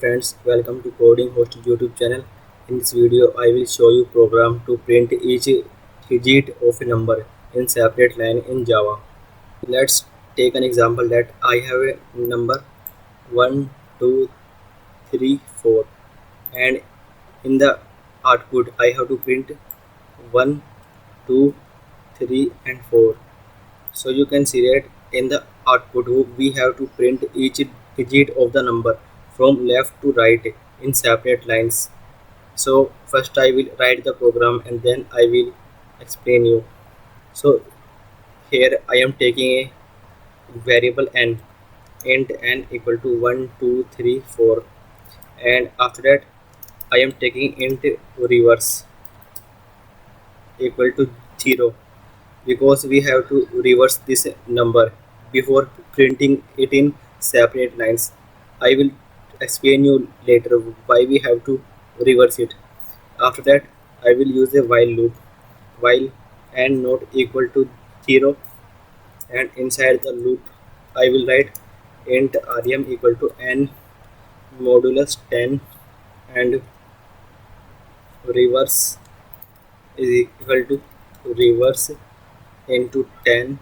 friends, welcome to Coding Host YouTube channel. In this video, I will show you program to print each digit of a number in separate line in Java. Let's take an example that I have a number 1, 2, 3, 4, and in the output I have to print 1, 2, 3 and 4. So you can see that in the output we have to print each digit of the number from left to right in separate lines. So first I will write the program and then I will explain you. So here I am taking a variable n, int n equal to 1, 2, 3, 4, and after that I am taking int reverse equal to 0, because we have to reverse this number before printing it in separate lines. I will explain you later why we have to reverse it. After that I will use a while loop, while n not equal to 0, and inside the loop I will write int rem equal to n modulus 10 and reverse is equal to reverse into 10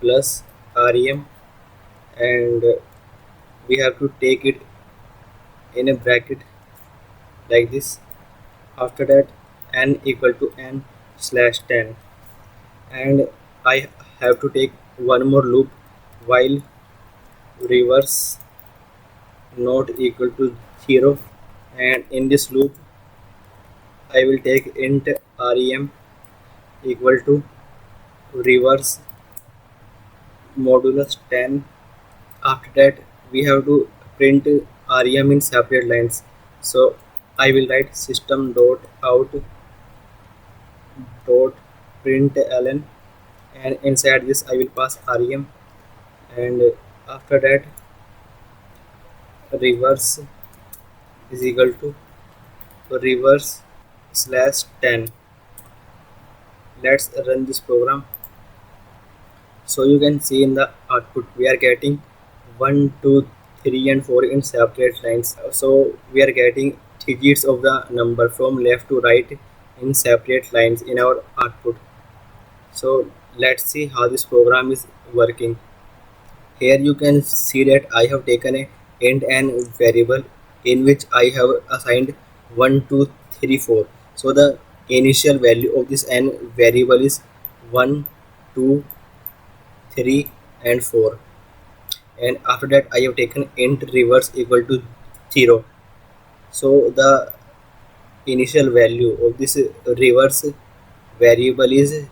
plus rem, and we have to take it in a bracket like this. After that n equal to n slash 10, and I have to take one more loop, while reverse not equal to 0, and in this loop I will take int rem equal to reverse modulus 10. After that we have to print rem in separate lines, so I will write system dot out dot println, and inside this I will pass rem, and after that reverse is equal to reverse slash 10. Let's run this program. So you can see in the output we are getting 1, 2, 3 and 4 in separate lines. So we are getting digits of the number from left to right in separate lines in our output. So let's see how this program is working. Here you can see that I have taken a int n variable in which I have assigned 1, 2, 3, 4. So the initial value of this n variable is 1, 2, 3 and 4, and after that I have taken int reverse equal to 0. So the initial value of this reverse variable is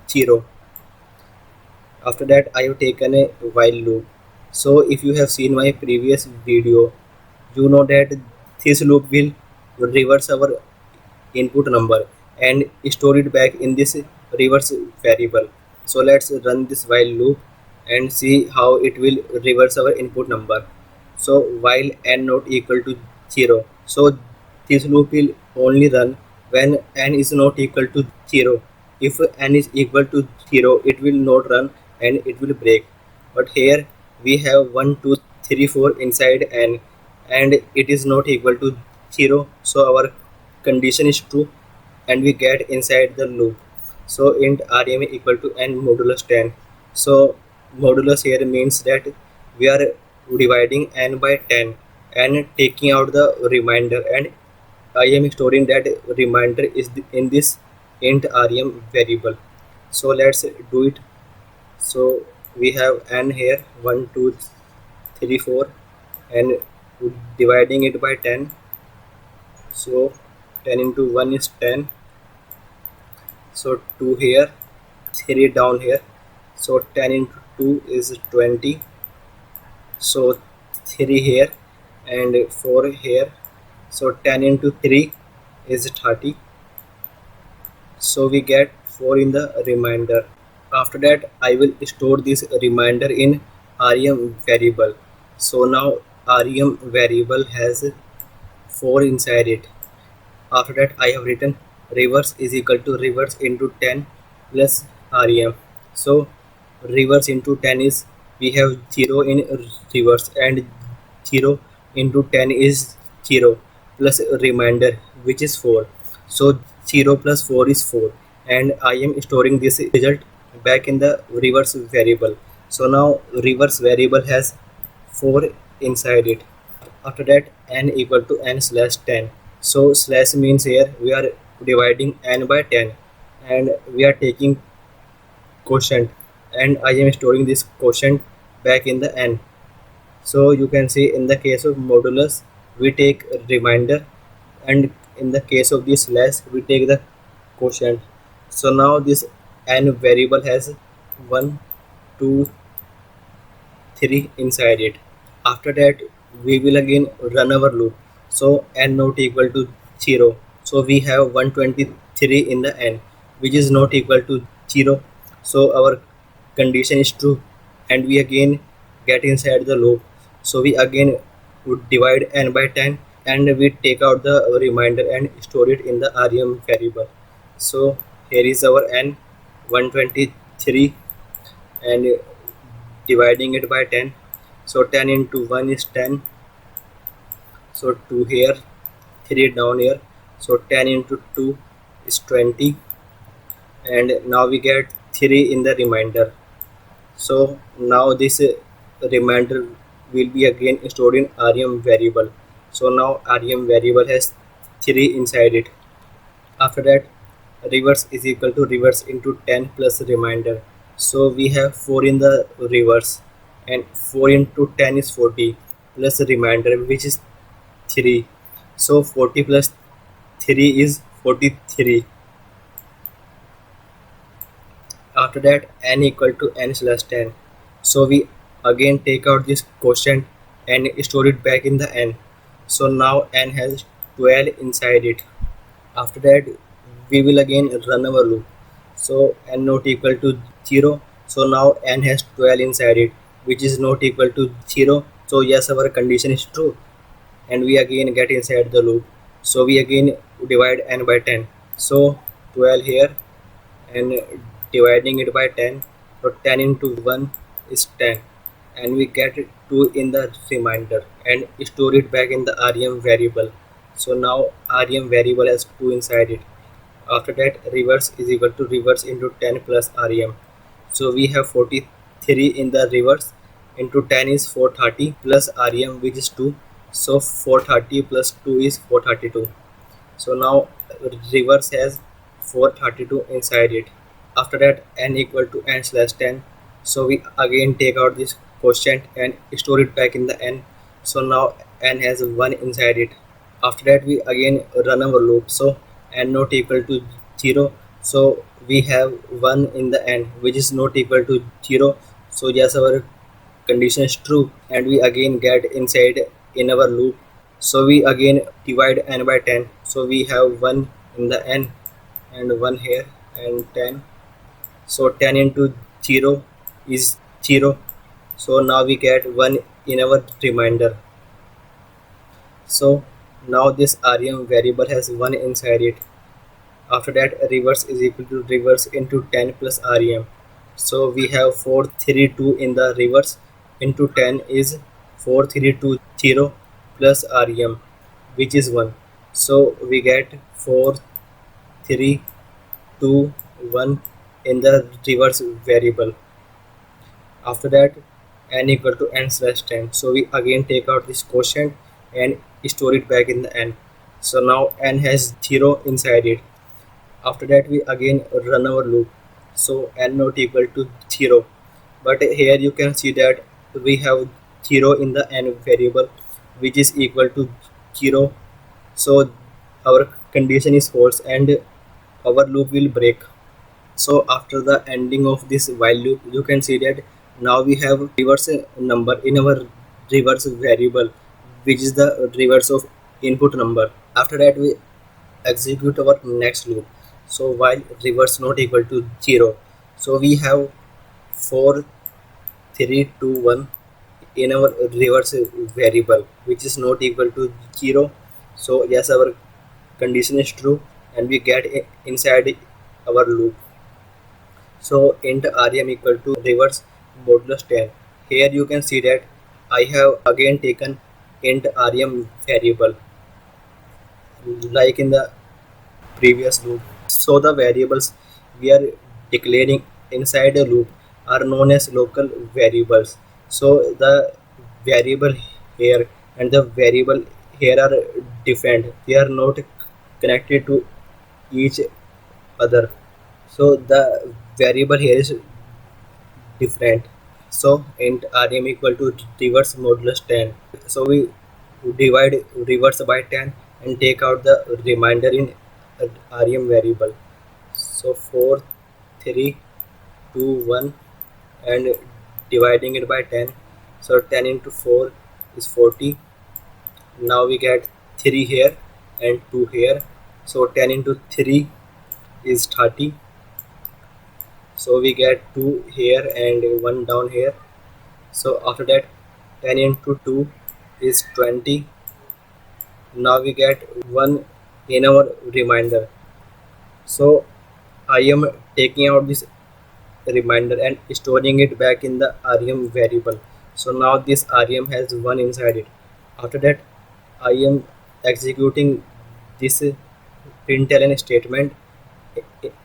0. After that I have taken a while loop. So if you have seen my previous video, you know that this loop will reverse our input number and store it back in this reverse variable. So let's run this while loop and see how it will reverse our input number. So while n not equal to 0, so this loop will only run when n is not equal to 0. If n is equal to 0, it will not run and it will break. But here we have 1, 2, 3, 4 inside n, and it is not equal to 0, so our condition is true and we get inside the loop. So int rem equal to n modulus 10. So modulus here means that we are dividing n by 10 and taking out the remainder, and I am storing that remainder is in this int rem variable. So let's do it. So we have n here 1, 2, 3, 4, and dividing it by 10. So 10 into 1 is 10. So 2 here, 3 down here. So 10 into 2 is 20. So 3 here and 4 here. So 10 into 3 is 30. So we get 4 in the remainder. After that I will store this remainder in rem variable. So now rem variable has 4 inside it. After that I have written reverse is equal to reverse into 10 plus rem. So reverse into 10 is, we have 0 in reverse, and 0 into 10 is 0 plus remainder which is 4. So 0 plus 4 is 4, and I am storing this result back in the reverse variable. So now reverse variable has 4 inside it. After that, n equal to n slash 10. So slash means here we are dividing n by 10, and we are taking quotient, and I am storing this quotient back in the n. So you can see in the case of modulus we take remainder, and in the case of the slash we take the quotient. So now this n variable has 1, 2, 3 inside it. After that we will again run our loop. So n not equal to 0, so we have 123 in the n which is not equal to 0. So our condition is true, and we again get inside the loop. So we again would divide n by 10, and we take out the remainder and store it in the rem variable. So here is our n 123, and dividing it by 10. So 10 into 1 is 10, so 2 here, 3 down here. So 10 into 2 is 20, and now we get 3 in the remainder. So now this remainder will be again stored in rem variable. So now rem variable has 3 inside it. After that, reverse is equal to reverse into 10 plus remainder. So we have 4 in the reverse, and 4 into 10 is 40 plus remainder which is 3. So 40 plus 3 is 43. After that, n equal to n slash 10. So we again take out this quotient and store it back in the n. So now n has 12 inside it. After that, we will again run our loop. So n not equal to 0. So now n has 12 inside it which is not equal to 0. So yes, our condition is true, and we again get inside the loop. So we again divide n by 10. So 12 here, and dividing it by 10. So 10 into 1 is 10, and we get 2 in the remainder and store it back in the rem variable. So now rem variable has 2 inside it. After that, reverse is equal to reverse into 10 plus rem. So we have 43 in the reverse, into 10 is 430 plus rem which is 2. So 430 plus 2 is 432. So now reverse has 432 inside it. After that, n equal to n slash 10. So we again take out this quotient and store it back in the n. So now n has 1 inside it. After that, we again run our loop. So n not equal to 0. So we have 1 in the n which is not equal to 0. So yes, our condition is true, and we again get inside in our loop. So we again divide n by 10. So we have 1 in the n, and 1 here, and 10. So 10 into 0 is 0. So now we get 1 in our remainder. So now this rem variable has 1 inside it. After that, reverse is equal to reverse into 10 plus rem. So we have 432 in the reverse, into 10 is 4320 plus rem which is 1. So we get 4321 in the reverse variable. After that, n equal to n slash 10. So we again take out this quotient and store it back in the n. So now n has 0 inside it. After that, we again run our loop. So n not equal to 0, but here you can see that we have 0 in the n variable which is equal to 0. So our condition is false, and our loop will break. So after the ending of this while loop, you can see that now we have reverse number in our reverse variable which is the reverse of input number. After that, we execute our next loop. So while reverse not equal to 0, so we have 4 3 2 1 in our reverse variable which is not equal to 0. So yes, our condition is true, and we get inside our loop. So int rem equal to reverse modulus 10. Here you can see that I have again taken int rem variable, like in the previous loop. So the variables we are declaring inside a loop are known as local variables. So the variable here and the variable here are different. They are not connected to each other. So the variable here is different. So int rm equal to reverse modulus 10. So we divide reverse by 10 and take out the remainder in rem variable. So 4 3 2 1 and dividing it by 10. So 10 into 4 is 40. Now we get 3 here and 2 here. So 10 into 3 is 30. So we get 2 here and 1 down here. So after that 10 into 2 is 20. Now we get 1 in our remainder. So I am taking out this reminder and storing it back in the rem variable. So now this rem has 1 inside it. After that I am executing this println statement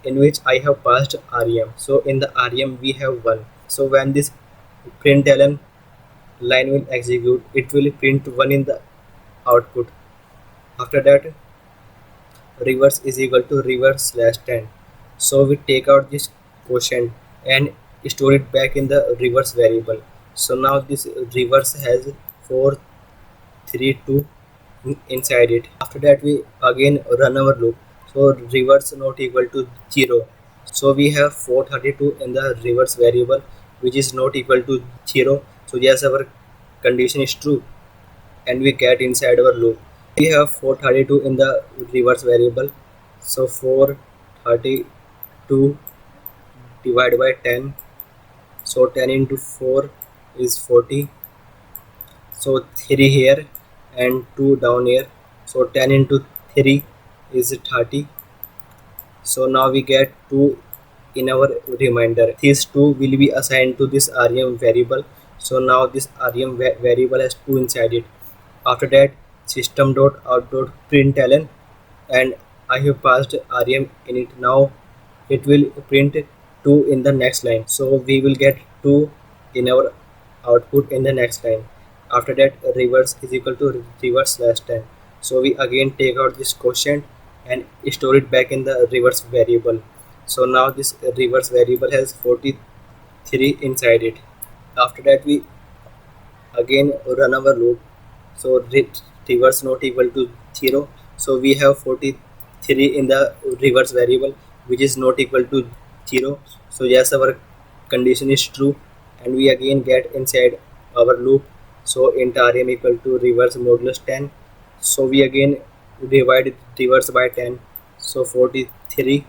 in which I have passed rem. So in the rem we have 1. So when this println line will execute, it will print 1 in the output. After that reverse is equal to reverse slash 10. So we take out this quotient and store it back in the reverse variable. So now this reverse has 4 3 2 inside it. After that we again run our loop. So reverse not equal to 0. So we have 432 in the reverse variable which is not equal to 0. So yes, our condition is true and we get inside our loop. We have 432 in the reverse variable. So 432 divided by 10. So 10 into 4 is 40. So 3 here and 2 down here. So 10 into 3 is 30. So now we get 2 in our remainder. These 2 will be assigned to this rem variable. So now this rem variable has 2 inside it. After that system.out.println and I have passed rem in it. Now it will print 2 in the next line. So we will get 2 in our output in the next line. After that reverse is equal to reverse slash 10. So we again take out this quotient and store it back in the reverse variable. So now this reverse variable has 43 inside it. After that we again run our loop. So reverse not equal to 0. So we have 43 in the reverse variable which is not equal to 0. So yes, our condition is true and we again get inside our loop. So int rm equal to reverse modulus 10. So we again divide reverse by 10. So 43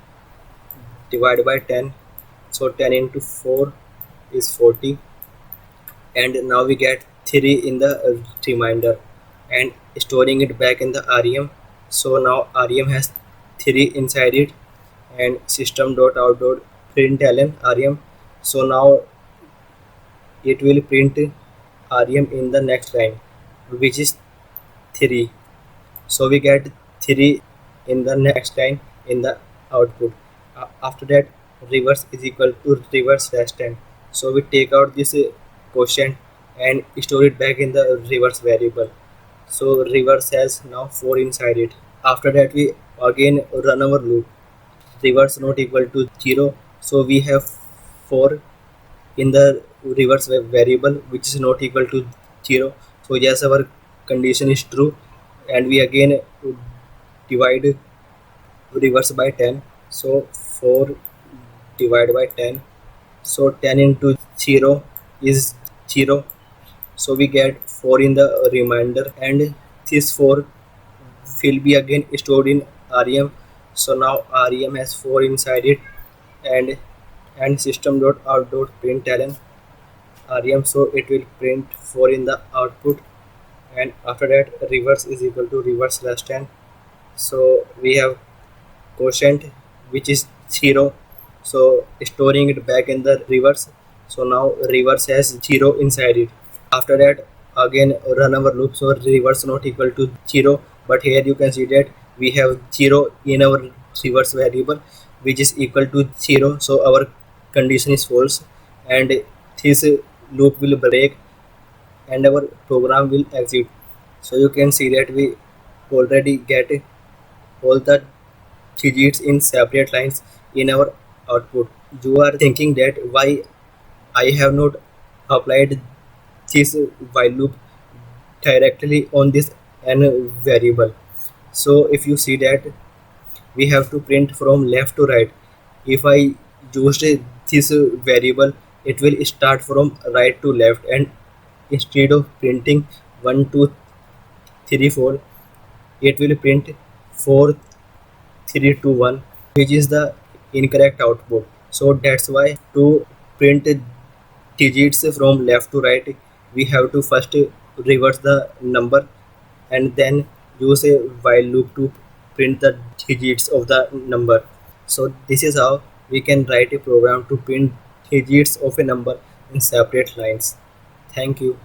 divided by 10. So 10 into 4 is 40. And now we get 3 in the remainder and storing it back in the rem. So now rem has 3 inside it and system.out.println rem. So now it will print rem in the next line which is 3. So we get 3 in the next line in the output. After that reverse is equal to reverse slash 10. So we take out this quotient and store it back in the reverse variable. So reverse has now 4 inside it. After that we again run our loop. Reverse not equal to 0. So we have 4 in the reverse variable which is not equal to 0. So yes, our condition is true and we again divide reverse by 10. So 4 divided by 10. So 10 into 0 is 0. So we get 4 in the remainder and this 4 will be again stored in rem. So now rem has 4 inside it and system.out.println rem. So it will print 4 in the output and after that reverse is equal to reverse slash 10. So we have quotient which is 0. So storing it back in the reverse. So now reverse has 0 inside it. After that again run our loop. So reverse not equal to 0, but here you can see that we have 0 in our reverse variable, which is equal to 0, so our condition is false, and this loop will break and our program will exit. So you can see that we already get all the digits in separate lines in our output. You are thinking that why I have not applied this while loop directly on this n variable. So if you see that we have to print from left to right. If I used this variable, it will start from right to left, and instead of printing 1 2 3 4, it will print 4 3 2 1, which is the incorrect output. So that's why to print digits from left to right, we have to first reverse the number and then use a while loop to print the digits of the number. So this is how we can write a program to print digits of a number in separate lines. Thank you.